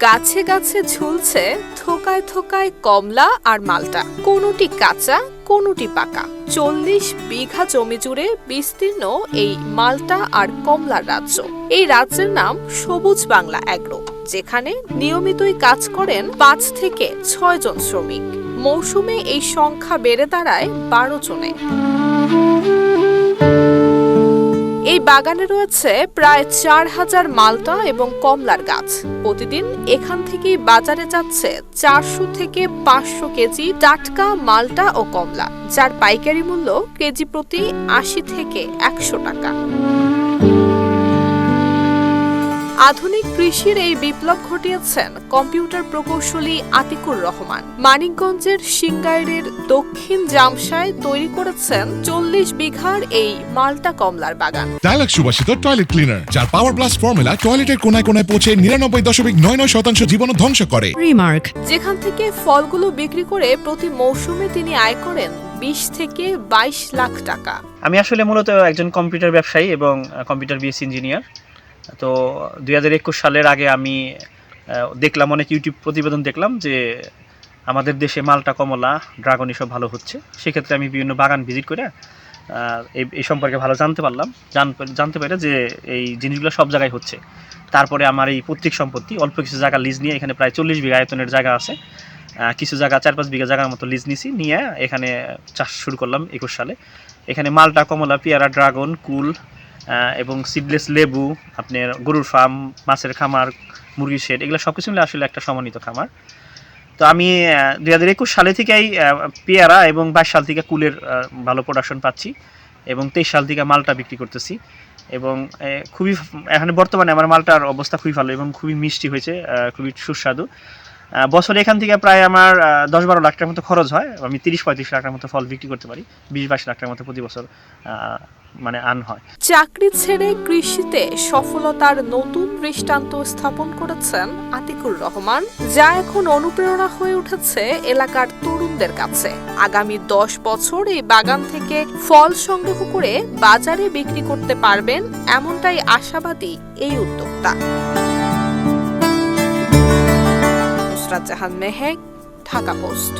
গাছে গাছে ঝুলছে থোকায় থোকায় কমলা আর মালটা, কোনোটি কাঁচা কোনোটি পাকা। 40 বিঘা জমি জুড়ে বিস্তীর্ণ এই মালটা আর কমলার রাজ্য। এই রাজ্যের নাম সবুজ বাংলা অ্যাগ্রো, যেখানে নিয়মিতই কাজ করেন 5 থেকে 6 জন শ্রমিক। মৌসুমে এই সংখ্যা বেড়ে দাঁড়ায় 12 জনে। এই বাগানে রয়েছে প্রায় 4000 মালটা এবং কমলার গাছ। প্রতিদিন এখান থেকেই বাজারে যাচ্ছে 400 থেকে 500 কেজি টাটকা মালটা ও কমলা, যার পাইকারি মূল্য কেজি প্রতি 80 থেকে 100 টাকা। আধুনিক কৃষির এই বিপ্লব ঘটিয়েছেন কম্পিউটার প্রকৌশলী আতিকুর রহমান। মানিকগঞ্জের সিংগাইরের দক্ষিণ জামশায় তৈরি করেছেন 40 বিঘার এই মালটা কমলার বাগান। ডায়ালগ সুবাসিত টয়লেট ক্লিনার, যার পাওয়ার প্লাস ফর্মুলা টয়লেটের কোনায় কোনায় পৌঁছে 99.99% জীবাণু ধ্বংস করে। রিমার্ক, যেখান থেকে ফলগুলো বিক্রি করে প্রতি মৌসুমে তিনি আয় করেন 20 থেকে 22 লাখ টাকা। আমি আসলে মূলত একজন কম্পিউটার ব্যবসায়ী এবং কম্পিউটার বিএসসি ইঞ্জিনিয়ার। তো 2021 সালের আগে আমি দেখলাম, অনেক ইউটিউব প্রতিবেদন দেখলাম যে আমাদের দেশে মালটা, কমলা, ড্রাগন এসব ভালো হচ্ছে। সেক্ষেত্রে আমি বিভিন্ন বাগান ভিজিট করে এই সম্পর্কে ভালো জানতে পারলাম। জানতে পেরে যে এই জিনিসগুলো সব জায়গায় হচ্ছে। তারপরে আমার এই পৈতৃক সম্পত্তি অল্প কিছু জায়গা লিজ নিয়ে, এখানে প্রায় 40 বিঘা আয়তনের জায়গা আছে, কিছু জায়গা 4-5 বিঘা জায়গার মতো লিজ নিয়ে এখানে চাষ শুরু করলাম 21 সালে। এখানে মালটা, কমলা, পেয়ারা, ড্রাগন, কুল এবং সিডলেস লেবু, আপনার গরুর ফার্ম, মাছের খামার, মুরগির শেড, এগুলো সব কিছু মিলে আসলে একটা সমন্বিত খামার। তো আমি 2021 সালে থেকেই পেয়ারা এবং 22 সাল থেকে কুলের ভালো প্রোডাকশন পাচ্ছি এবং 23 সাল থেকে মালটা বিক্রি করতেছি। এবং খুবই এখানে বর্তমানে আমার মালটার অবস্থা খুবই ভালো এবং খুবই মিষ্টি হয়েছে, খুবই সুস্বাদু। বছরে এখান থেকে প্রায় আমার 10-12 লাখ টাকার মতো খরচ হয়। আমি 30-35 লাখ টাকার মতো ফল বিক্রি করতে পারি। 20-22 লাখ টাকার মতো প্রতি বছর আর্ন হয়। চাকরি ছেড়ে কৃষিতে সফলতার নতুন দৃষ্টান্ত স্থাপন করেছেন আতিকুর রহমান, যা এখন অনুপ্রেরণা হয়ে উঠেছে এলাকার তরুণদের কাছে। আগামী 10 বছর এই বাগান থেকে ফল সংগ্রহ করে বাজারে বিক্রি করতে পারবেন, এমনটাই আশাবাদী এই উদ্যোক্তা। নুসরাত জাহান মেহেক, ঢাকা পোস্ট।